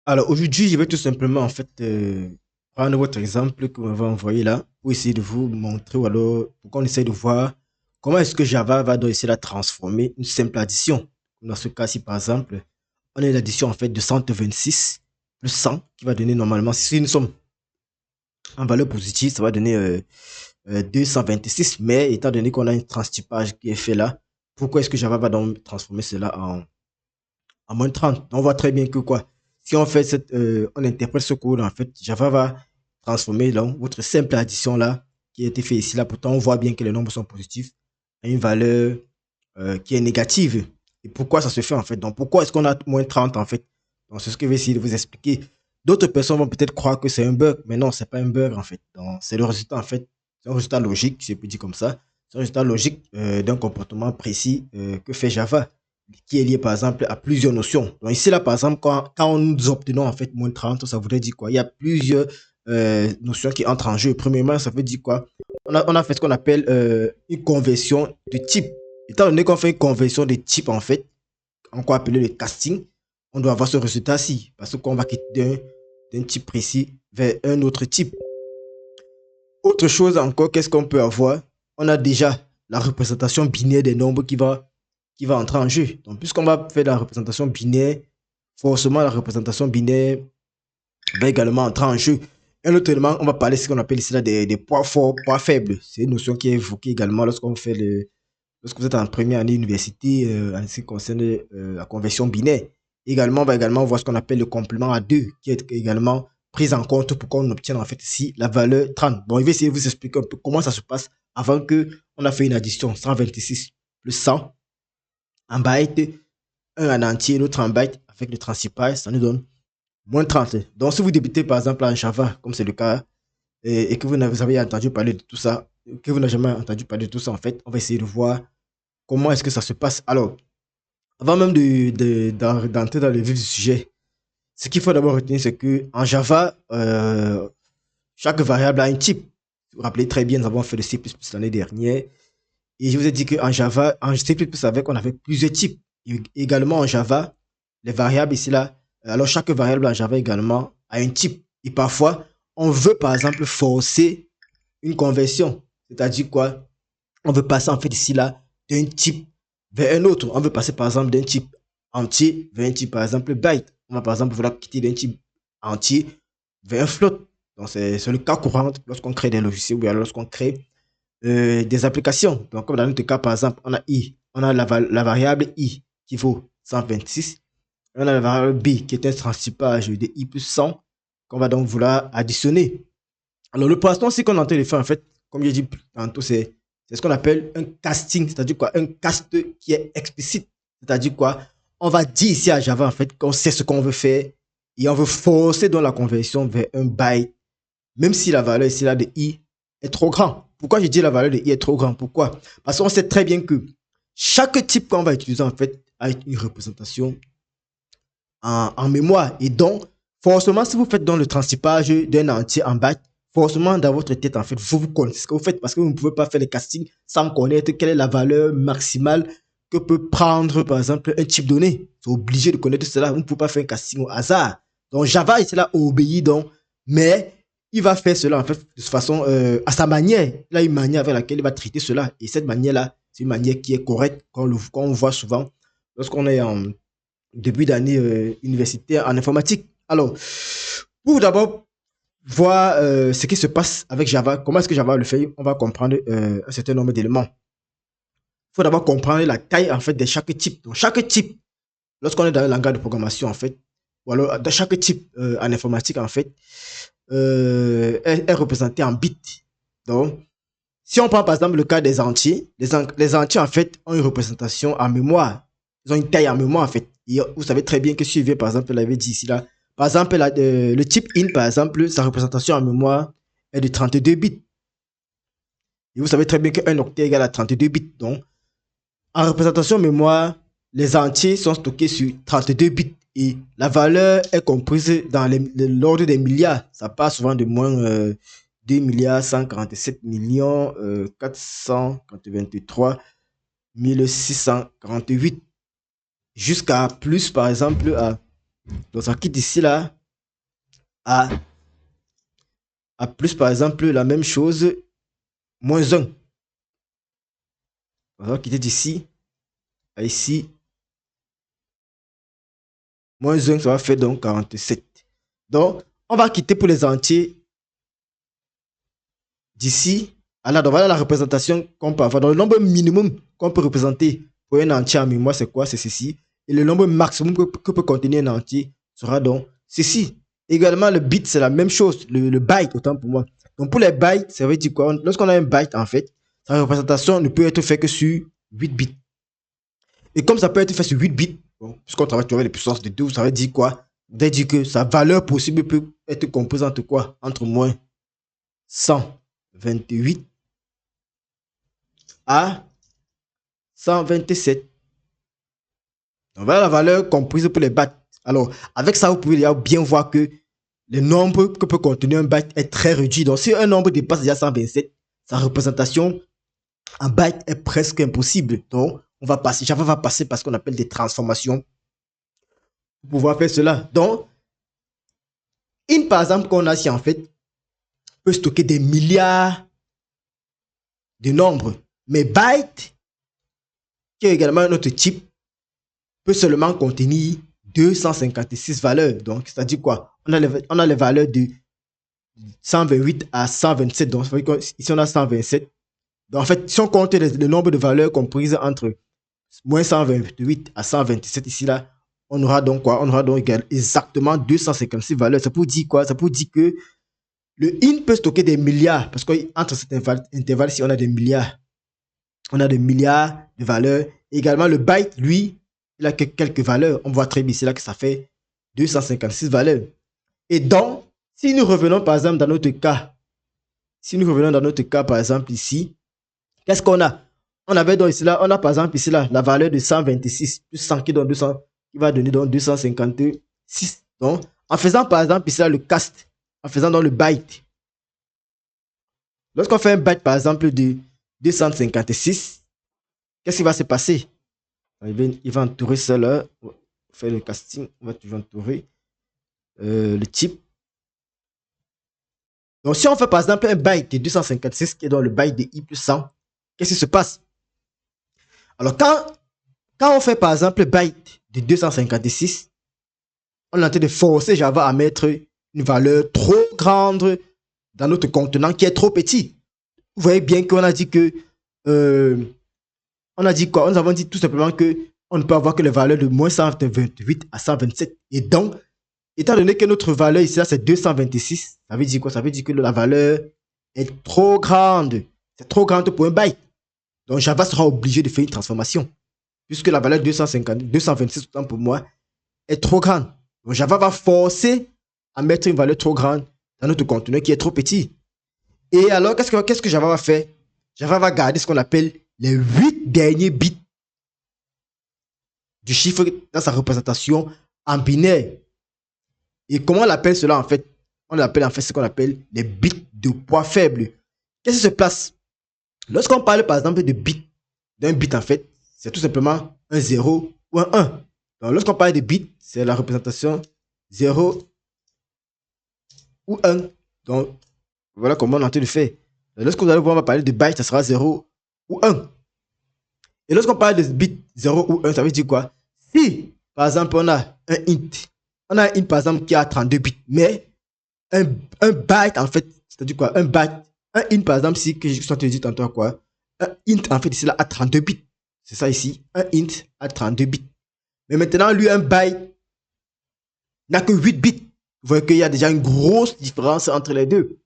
Alors aujourd'hui, je vais tout simplement prendre votre exemple que vous m'avez envoyé là pour essayer de vous montrer ou alors pour qu'on essaye de voir comment est-ce que Java va donc essayer de transformer une simple addition. Dans ce cas-ci, par exemple, on a l'addition en fait de 126 plus 100 qui va donner normalement, si nous sommes en valeur positive, ça va donner 226. Mais étant donné qu'on a un transtypage qui est fait là, pourquoi est-ce que Java va donc transformer cela en moins 30? On voit très bien que quoi, si on fait on interprète ce code, en fait, Java va transformer donc, votre simple addition là, qui a été fait ici là, pourtant on voit bien que les nombres sont positifs, à une valeur qui est négative. Et pourquoi ça se fait en fait? Donc pourquoi est-ce qu'on a moins 30 en fait? Donc c'est ce que je vais essayer de vous expliquer. D'autres personnes vont peut-être croire que c'est un bug, mais non, c'est pas un bug en fait. Donc c'est le résultat en fait, c'est un résultat logique, si je peux dire comme ça. C'est un résultat logique d'un comportement précis que fait Java, qui est lié par exemple à plusieurs notions. Donc ici là par exemple, quand nous obtenons en fait moins 30, ça voudrait dire quoi? Il y a plusieurs notions qui entrent en jeu. Premièrement, ça veut dire quoi? On a fait ce qu'on appelle une conversion de type. Étant donné qu'on fait une conversion de type, en fait, encore appelé le casting, on doit avoir ce résultat-ci. Parce qu'on va quitter d'un type précis vers un autre type. Autre chose encore, qu'est-ce qu'on peut avoir? On a déjà la représentation binaire des nombres qui va entrer en jeu. Donc, puisqu'on va faire la représentation binaire, forcément, la représentation binaire va également entrer en jeu. Un autre élément, on va parler de ce qu'on appelle ici là des poids forts, poids faibles. C'est une notion qui est évoquée également lorsque vous êtes en première année université, en ce qui concerne la conversion binaire. Également, on va également voir ce qu'on appelle le complément à 2, qui est également pris en compte pour qu'on obtienne en fait ici la valeur 30. Bon, je vais essayer de vous expliquer un peu comment ça se passe avant que on a fait une addition 126 plus 100 en byte, un en entier, l'autre en byte avec le transipal, ça nous donne moins 30. Donc, si vous débutez par exemple en Java, comme c'est le cas, et que vous n'avez entendu parler de tout ça, que vous n'avez jamais entendu parler de tout ça, en fait, on va essayer de voir comment est-ce que ça se passe. Alors, avant même d'entrer dans le vif du sujet, ce qu'il faut d'abord retenir, c'est que en Java, chaque variable a un type. Vous vous rappelez très bien, nous avons fait le C++ l'année dernière. Et je vous ai dit qu'en Java, en C++ avec, on avait plusieurs types. Et également en Java, les variables ici là, alors chaque variable en Java également a un type. Et parfois, on veut par exemple forcer une conversion. C'est-à-dire quoi? On veut passer en fait ici là d'un type vers un autre. On veut passer par exemple d'un type entier vers un type par exemple byte. On va par exemple vouloir quitter d'un type entier vers un float. Donc c'est le cas courant lorsqu'on crée des logiciels ou bien lorsqu'on crée des applications. Donc comme dans notre cas par exemple, on a i, on a la variable i qui vaut 126. On a la variable b qui est un transtypage de i plus 100 qu'on va donc vouloir additionner. Alors, le poisson, c'est qu'on est en train de faire, en fait, comme j'ai dit tantôt, c'est ce qu'on appelle un casting, c'est-à-dire quoi? Un cast qui est explicite. C'est-à-dire quoi? On va dire ici à Java, en fait, qu'on sait ce qu'on veut faire et on veut forcer dans la conversion vers un byte, même si la valeur ici là de i est trop grand. Pourquoi je dis la valeur de i est trop grand? Pourquoi? Parce qu'on sait très bien que chaque type qu'on va utiliser, en fait, a une représentation en mémoire. Et donc, forcément, si vous faites dans le transtypage d'un entier en byte, forcément, dans votre tête, en fait, vous connaissez ce que vous faites parce que vous ne pouvez pas faire les castings sans connaître quelle est la valeur maximale que peut prendre, par exemple, un type donné. C'est obligé de connaître cela. Vous ne pouvez pas faire un casting au hasard. Donc, Java, il là obéit donc, mais il va faire cela, en fait, de façon, à sa manière. Il a une manière avec laquelle il va traiter cela. Et cette manière-là, c'est une manière qui est correcte, qu'on voit souvent lorsqu'on est en début d'année universitaire en informatique. Alors, pour d'abord voir ce qui se passe avec Java, comment est-ce que Java le fait, on va comprendre un certain nombre d'éléments. Il faut d'abord comprendre la taille en fait de chaque type. Donc, chaque type, lorsqu'on est dans un langage de programmation en fait, ou alors dans chaque type en informatique en fait, est représenté en bits. Donc, si on prend par exemple le cas des entiers, les entiers en fait ont une représentation en mémoire. Ils ont une taille en mémoire en fait. Et vous savez très bien que si je viens par exemple, l'avait dit ici là, par exemple le type int par exemple, sa représentation en mémoire est de 32 bits. Et vous savez très bien qu'un octet égale à 32 bits. Donc en représentation mémoire, les entiers sont stockés sur 32 bits. Et la valeur est comprise dans l'ordre des milliards. Ça part souvent de moins 2 milliards 147 millions 483 1648 jusqu'à plus par exemple à Donc ça quitte ici là à, à plus par exemple la même chose, moins 1. On va quitter d'ici à ici, moins 1, ça va faire donc 47. Donc on va quitter pour les entiers d'ici à là. Donc voilà la représentation qu'on peut avoir. Donc le nombre minimum qu'on peut représenter pour un entier en mémoire, c'est quoi? C'est ceci. Et le nombre maximum que peut contenir un entier sera donc ceci. Également, le bit, c'est la même chose. Le byte, autant pour moi. Donc pour les bytes, ça veut dire quoi? Lorsqu'on a un byte, en fait, sa représentation ne peut être faite que sur 8 bits. Et comme ça peut être fait sur 8 bits, bon, puisqu'on travaille avec les puissances de 12, ça veut dire quoi? Ça veut dire que sa valeur possible peut être comprise entre quoi? Entre moins 128 à 127. Donc voilà la valeur comprise pour les bytes. Alors, avec ça, vous pouvez déjà bien voir que le nombre que peut contenir un byte est très réduit. Donc, si un nombre dépasse déjà 127, sa représentation en byte est presque impossible. Donc, on va passer, Java va passer par ce qu'on appelle des transformations pour pouvoir faire cela. Donc, int, par exemple, qu'on a ici, en fait, peut stocker des milliards de nombres. Mais byte, qui est également un autre type, peut seulement contenir 256 valeurs. Donc, c'est-à-dire quoi? On a les valeurs de 128 à 127. Donc, ici, on a 127. Donc, en fait, si on compte le nombre de valeurs comprises entre moins 128 à 127, ici, là, on aura donc quoi? On aura donc exactement 256 valeurs. Ça peut dire quoi? Ça peut dire que le int peut stocker des milliards. Parce qu'entre cet intervalle-ci, on a des milliards. On a des milliards de valeurs. Et également, le byte, lui, il a quelques valeurs. On voit très bien ici là que ça fait 256 valeurs. Et donc, si nous revenons par exemple dans notre cas, par exemple ici, qu'est-ce qu'on a? On avait donc ici là, on a par exemple ici là la valeur de 126 plus 100 qui donne 200, qui va donner donc 256. Donc, en faisant par exemple ici là le cast, en faisant donc le byte, lorsqu'on fait un byte par exemple de 256, qu'est-ce qui va se passer? Il va entourer ça là, on va faire le casting, on va toujours entourer le type. Donc, si on fait par exemple un byte de 256 qui est dans le byte de i plus 100, qu'est-ce qui se passe? Alors, quand on fait par exemple byte de 256, on est en train de forcer Java à mettre une valeur trop grande dans notre contenant qui est trop petit. Vous voyez bien qu'on a dit que. On a dit quoi? Nous avons dit tout simplement que on ne peut avoir que les valeurs de moins 128 à 127. Et donc, étant donné que notre valeur ici, c'est 226, ça veut dire quoi? Ça veut dire que la valeur est trop grande. C'est trop grande pour un byte. Donc, Java sera obligé de faire une transformation. Puisque la valeur 226, autant pour moi, est trop grande. Donc, Java va forcer à mettre une valeur trop grande dans notre conteneur qui est trop petit. Et alors, qu'est-ce que Java va faire? Java va garder ce qu'on appelle les 8 derniers bits du chiffre dans sa représentation en binaire. Et comment on appelle cela en fait? On appelle en fait ce qu'on appelle les bits de poids faible. Qu'est-ce qui se passe? Lorsqu'on parle par exemple de bits, d'un bit en fait, c'est tout simplement un 0 ou un 1. Donc lorsqu'on parle de bits, c'est la représentation 0 ou 1. Donc voilà comment on est en train de faire. Lorsque vous allez voir, on va parler de bytes, ça sera 0 ou 1. Et lorsqu'on parle de bits 0 ou 1, ça veut dire quoi? Si, par exemple, on a un int par exemple qui a 32 bits, mais un byte en fait, c'est-à-dire quoi? Un int par exemple, si que je suis en train de dire tantôt quoi? Un int en fait ici là a 32 bits. C'est ça ici, un int a 32 bits. Mais maintenant, lui, un byte n'a que 8 bits. Vous voyez qu'il y a déjà une grosse différence entre les deux.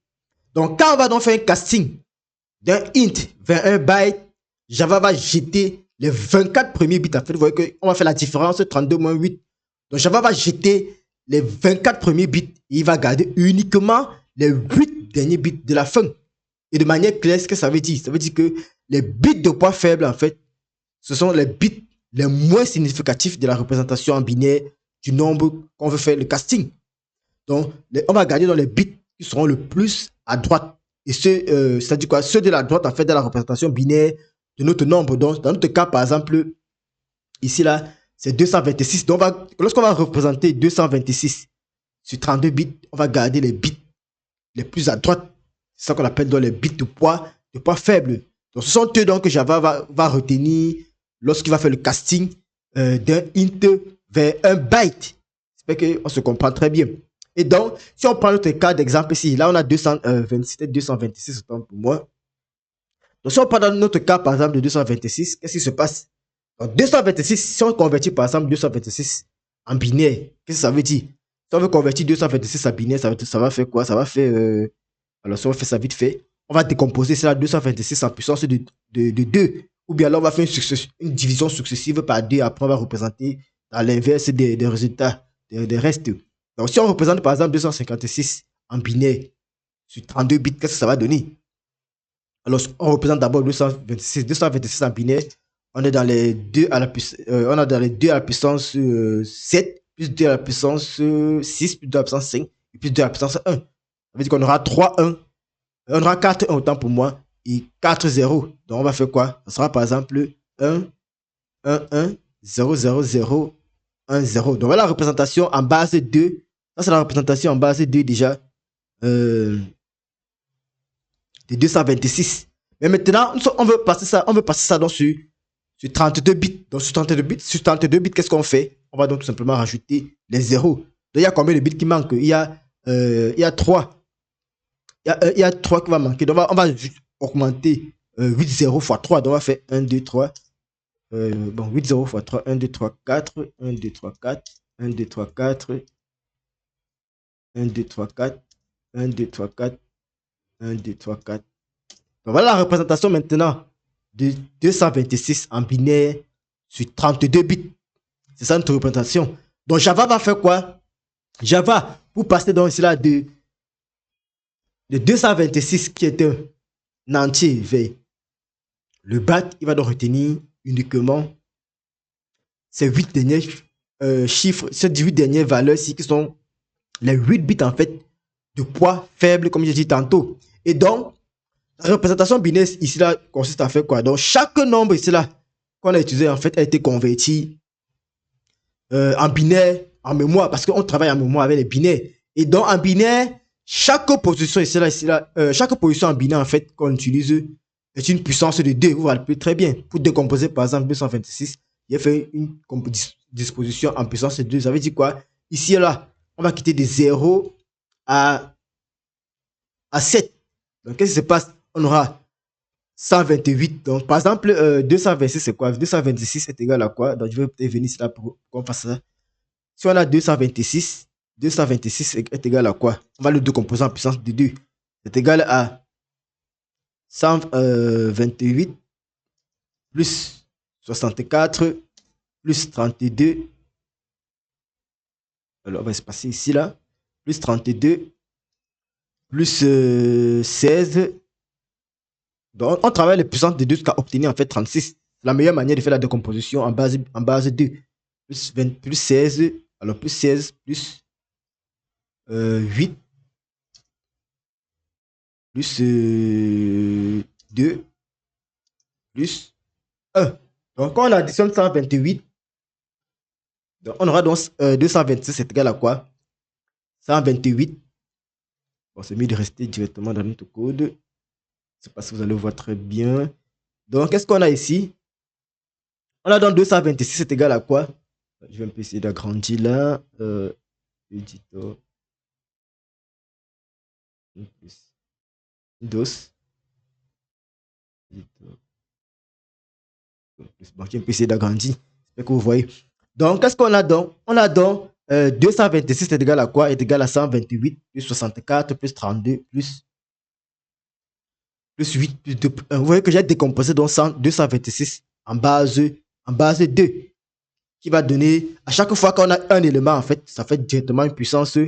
Donc, quand on va donc faire un casting d'un int vers un byte, Java va jeter les 24 premiers bits. En fait, vous voyez qu'on va faire la différence 32 moins 8. Donc, Java va jeter les 24 premiers bits et il va garder uniquement les 8 derniers bits de la fin. Et de manière claire, ce que ça veut dire? Ça veut dire que les bits de poids faible, en fait, ce sont les bits les moins significatifs de la représentation en binaire du nombre qu'on veut faire le casting. Donc, on va garder dans les bits qui seront le plus à droite. Et c'est-à-dire quoi? Ceux de la droite, en fait, de la représentation binaire de notre nombre. Donc, dans notre cas, par exemple, ici, là, c'est 226. Donc, lorsqu'on va représenter 226 sur 32 bits, on va garder les bits les plus à droite. C'est ça qu'on appelle dans les bits de poids faible. Donc, ce sont eux donc, que Java va retenir lorsqu'il va faire le casting d'un int vers un byte. J'espère qu'on se comprend très bien. Et donc, si on prend notre cas d'exemple ici, là on a 226 autant pour moi. Donc, si on prend dans notre cas, par exemple, de 226, qu'est-ce qui se passe? Donc, 226, si on convertit par exemple 226 en binaire, qu'est-ce que ça veut dire? Si on veut convertir 226 en binaire, ça va faire quoi? Ça va faire... alors, si on fait ça vite fait, on va décomposer cela 226 en puissance de 2. Ou bien là, on va faire une division successive par 2. Après, on va représenter à l'inverse des résultats, des restes. Donc, si on représente par exemple 256 en binaire sur 32 bits, qu'est-ce que ça va donner? Alors, on représente d'abord 226 en binaire. On est dans les 2 à la puissance, on a dans les 2 à la puissance 7, plus 2 à la puissance 6, plus 2 à la puissance 5, et plus 2 à la puissance 1. Ça veut dire qu'on aura 3 1. On aura 4 1 autant pour moi, et 4 0. Donc, on va faire quoi? Ça sera par exemple 1, 1, 1, 0, 0, 0, 1, 0. Donc, voilà la représentation en base 2. Ça, c'est la représentation en base 2 déjà. De 226. Mais maintenant, on veut passer ça donc sur 32 bits. Donc sur 32 bits, qu'est-ce qu'on fait? On va donc tout simplement rajouter les zéros. Donc il y a combien de bits qui manquent? Il y a 3. Il y a 3 qui va manquer. Donc on va juste augmenter 8 0 fois 3. Donc on va faire 1, 2, 3. Bon, 8 0 fois 3. 1, 2, 3, 4. 1, 2, 3, 4. 1, 2, 3, 4. 1, 2, 3, 4. 1, 2, 3, 4. 1, 2, 3, 4. Donc voilà la représentation maintenant de 226 en binaire sur 32 bits. C'est ça notre représentation. Donc Java va faire quoi? Java, pour passer dans cela de 226 qui est un entier vers le byte, il va donc retenir uniquement ces 8 derniers chiffres, ces 18 dernières valeurs ici qui sont les 8 bits en fait de poids faible comme j'ai dit tantôt. Et donc, la représentation binaire ici là consiste à faire quoi? Donc chaque nombre ici là qu'on a utilisé en fait a été converti en binaire, en mémoire, parce qu'on travaille en mémoire avec les binaires. Et donc en binaire, chaque position ici là, chaque position en binaire en fait qu'on utilise est une puissance de 2. Vous vous rappelez très bien. Pour décomposer par exemple 226, il a fait une disposition en puissance de 2. Ça veut dire quoi? Ici là, on va quitter de 0 à 7. Donc qu'est-ce qui se passe? On aura 128. Donc, par exemple, 226, c'est quoi? 226 est égal à quoi? Donc, je vais peut-être venir ici là pour qu'on fasse ça. Si on a 226, 226 est égal à quoi? On va le décomposer en puissance de 2. C'est égal à 128 plus 64 plus 32. Alors, on va se passer ici là. Plus 32 plus 16. Donc, on travaille les puissances de 2 jusqu'à obtenir en fait 36. La meilleure manière de faire la décomposition en base 2. Plus 20, plus 16. Alors, plus 16 plus 8 plus 2 plus 1. Donc, quand on additionne 128, donc on aura donc 226, c'est égal à quoi? 128. Bon, c'est mieux de rester directement dans notre code. C'est parce que vous allez voir très bien. Donc, qu'est-ce qu'on a ici? On a donc 226, c'est égal à quoi? Je vais un peu essayer d'agrandir là. Éditeur. DOS. Bon, je vais un peu essayer d'agrandir. J'espère que vous voyez. Donc, qu'est-ce qu'on a donc? On a donc 226 est égal à quoi? Est égal à 128 plus 64 plus 32 plus 8 plus 2. Vous voyez que j'ai décomposé donc 226 en base 2. Qui va donner, à chaque fois qu'on a un élément, en fait, ça fait directement une puissance,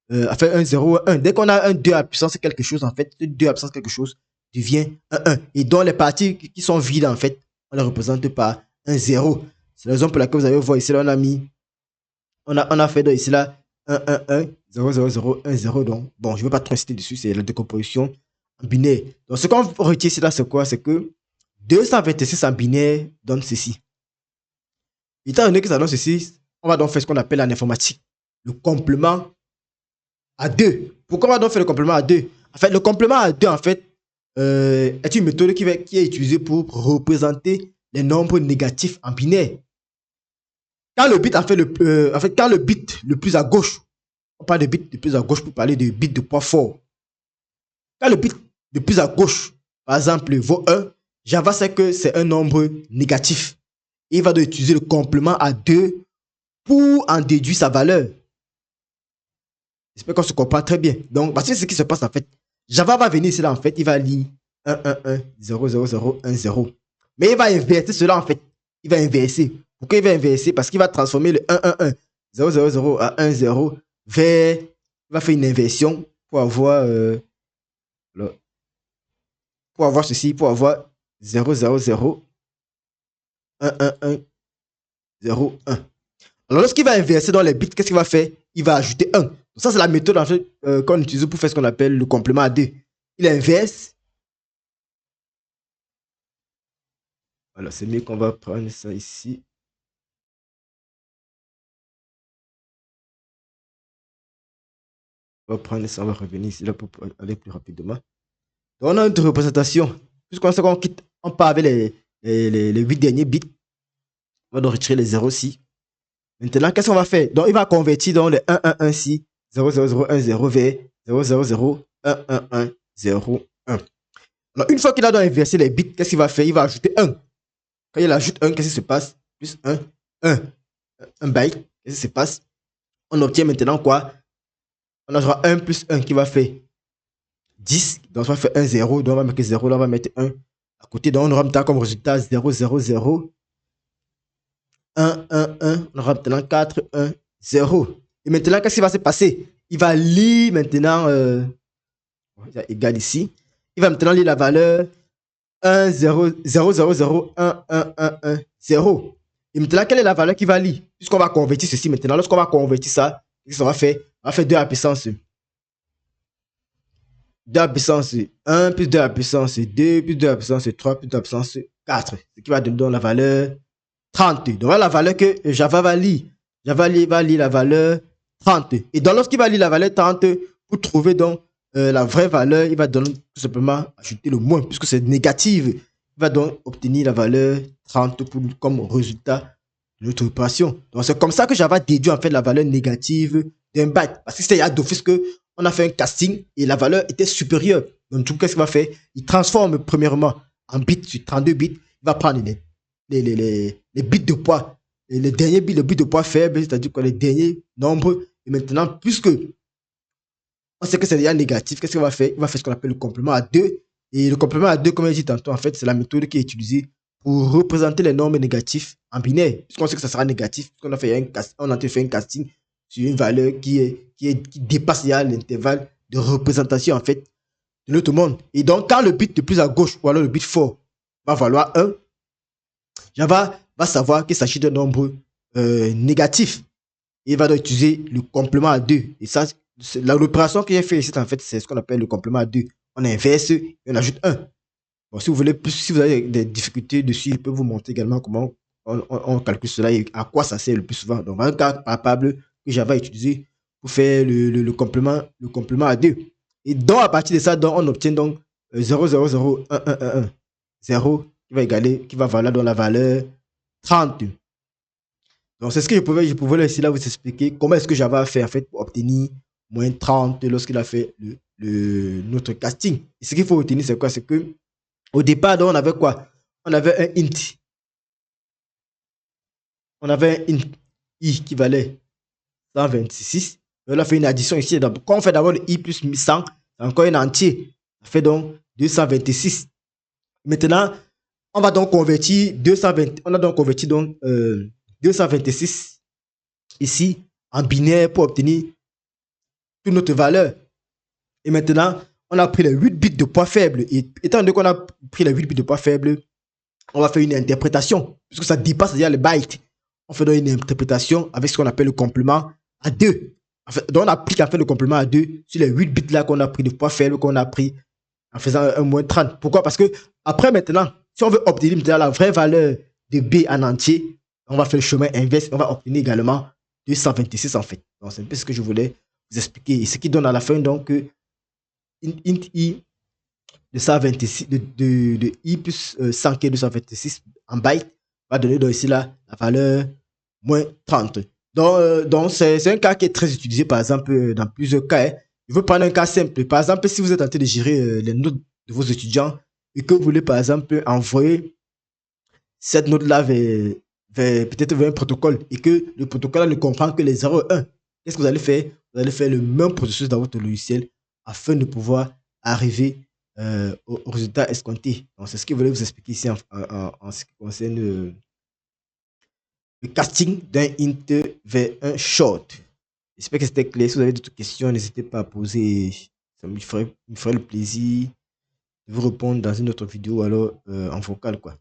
à faire 1, 0, 1. Dès qu'on a un 2 à la puissance quelque chose, en fait, ce 2 à la puissance quelque chose devient un 1. Et donc, les parties qui sont vides, en fait, on les représente par un 0. C'est la raison pour laquelle vous allez voir ici, là, on a fait donc ici, là, 1, 1, 1, 0, 0, 0, 1, 0. Donc, bon, je ne vais pas trop insister dessus, c'est la décomposition en binaire. Donc, ce qu'on retient ici, là, c'est quoi? C'est que 226 en binaire donne ceci. Étant donné que ça donne ceci, on va donc faire ce qu'on appelle en informatique le complément à deux. Pourquoi on va donc faire le complément à deux? En fait, le complément à deux, en fait, est une méthode qui est utilisée pour représenter les nombres négatifs en binaire. Quand le bit, quand le bit le plus à gauche, on parle de bit le plus à gauche pour parler de bit de poids fort. Quand le bit le plus à gauche, par exemple, vaut 1, Java sait que c'est un nombre négatif. Et il va donc utiliser le complément à 2 pour en déduire sa valeur. J'espère qu'on se comprend très bien. Donc, parce que c'est ce qui se passe en fait. Java va venir ici là en fait, il va lire 1, 1, 1, 0, 0, 0, 1, 0. Mais il va inverser cela en fait. Il va inverser. Pourquoi il va inverser? Parce qu'il va transformer le 1, 1, 1, 0, 0, 0 à 1, 0 vers. Il va faire une inversion pour avoir. Pour avoir ceci, pour avoir 0, 0, 0, 1, 1, 1, 0, 1. Alors, lorsqu'il va inverser dans les bits, qu'est-ce qu'il va faire? Il va ajouter 1. Donc, ça, c'est la méthode en fait, qu'on utilise pour faire ce qu'on appelle le complément à 2. Il inverse. Voilà, c'est mieux qu'on va prendre ça ici. On va prendre ça, on va revenir ici là pour aller plus rapidement. Donc, on a une représentation. Puisqu'on sait qu'on quitte, on part avec les 8 derniers bits. On va donc retirer les 0 ici. Maintenant, qu'est-ce qu'on va faire? Donc, il va convertir dans le 1, 1, 1 ici, 0, 0, 0, 1, 0 vers 0, 0, 0, 1, 1, 1, 0, 1. Alors, une fois qu'il a donc inversé les bits, qu'est-ce qu'il va faire? Il va ajouter 1. Quand il ajoute 1, qu'est-ce qui se passe? Plus 1, 1, 1 byte. Qu'est-ce qui se passe? On obtient maintenant quoi? On aura 1 plus 1 qui va faire 10. Donc, on va faire 1, 0. Donc, on va mettre 0. Là, on va mettre 1 à côté. Donc, on aura maintenant comme résultat 0, 0, 0. 1, 1, 1. On aura maintenant 4, 1, 0. Et maintenant, qu'est-ce qui va se passer? Il va lire maintenant, égal ici. Il va maintenant lire la valeur 1, 0, 0, 0, 0, 1, 1, 1, 1, 0. Et maintenant, quelle est la valeur qu'il va lire? Puisqu'on va convertir ceci maintenant. Lorsqu'on va convertir ça, qu'est-ce qu'on va faire? On va faire 2 à la puissance 2 à la puissance 1 plus 2 à la puissance 2 plus 2 à la puissance 3 plus 2 à la puissance 4. Ce qui va donner la valeur 30. Donc voilà la valeur que Java va lire. Java va lire la valeur 30. Et donc lorsqu'il va lire la valeur 30, pour trouver donc la vraie valeur, il va donner tout simplement ajouter le moins, puisque c'est négatif. Il va donc obtenir la valeur 30 comme résultat de notre opération. Donc c'est comme ça que Java déduit en fait la valeur négative d'un byte. Parce que c'était d'office qu'on a fait un casting et la valeur était supérieure. Donc tout, qu'est-ce qu'il va faire? Il transforme premièrement en bits sur 32 bits. Il va prendre les bits de poids, et les derniers bits, le bit de poids faible, c'est-à-dire que les derniers nombres. Et maintenant, puisque on sait que c'est déjà négatif, qu'est-ce qu'il va faire? Il va faire ce qu'on appelle le complément à 2. Et le complément à 2, comme je dit tantôt, en fait, c'est la méthode qui est utilisée pour représenter les nombres négatifs en binaire. Puisqu'on sait que ça sera négatif, puisqu'on a fait on a fait un casting sur une valeur qui dépasse déjà l'intervalle de représentation, en fait, de notre monde. Et donc, quand le bit le plus à gauche, ou alors le bit fort, va valoir 1, Java va savoir qu'il s'agit d'un nombre négatif. Et il va donc utiliser le complément à 2. Et ça, l'opération que j'ai fait ici, en fait, c'est ce qu'on appelle le complément à 2. On inverse et on ajoute 1. Bon, si vous voulez, si vous avez des difficultés dessus, je peux vous montrer également comment on calcule cela et à quoi ça sert le plus souvent. Donc, un cas palpable que Java a utilisé pour faire le complément à 2. Et donc, à partir de ça, donc, on obtient donc 0, 0, 0, 1, 1, 1, 1. 0 qui va valoir dans la valeur 30. Donc, c'est ce que je pouvais ici là vous expliquer comment est-ce que Java a fait en fait pour obtenir moins 30 lorsqu'il a fait notre casting. Et ce qu'il faut retenir, c'est quoi? C'est que au départ, donc, on avait quoi? On avait un int. On avait un int i qui valait 126. Et on a fait une addition ici. Donc, quand on fait d'abord le i plus 100, c'est encore un entier. Ça fait donc 226. Maintenant, on va donc convertir 220. On a donc converti donc 226 ici en binaire pour obtenir toute notre valeur. Et maintenant, on a pris les 8 bits de poids faible. Et étant donné qu'on a pris les 8 bits de poids faible, on va faire une interprétation. Puisque ça dépasse déjà les bytes. On fait donc une interprétation avec ce qu'on appelle le complément à 2. En fait, donc on applique en fait le complément à 2 sur les 8 bits là qu'on a pris de poids faible, qu'on a pris en faisant un moins 30. Pourquoi? Parce que après maintenant, si on veut obtenir la vraie valeur de B en entier, On va faire le chemin inverse, on va obtenir également 226 en fait. Donc c'est un peu ce que je voulais vous expliquer. Et ce qui donne à la fin donc int i de 126 de i plus 100 qui est 226 en byte va donner donc ici là la valeur moins 30. Donc c'est un cas qui est très utilisé par exemple dans plusieurs cas. Hein. Je veux prendre un cas simple. Par exemple, si vous êtes en train de gérer les notes de vos étudiants et que vous voulez par exemple envoyer cette note-là peut-être vers un protocole et que le protocole ne comprend que les 0 et 1, qu'est-ce que vous allez faire? Vous allez faire le même processus dans votre logiciel afin de pouvoir arriver au résultat escompté. Donc, c'est ce que je voulais vous expliquer ici en ce qui concerne le casting d'un int vers un short. J'espère que c'était clair. Si vous avez d'autres questions, n'hésitez pas à poser. Ça me ferait le plaisir de vous répondre dans une autre vidéo alors en vocal quoi.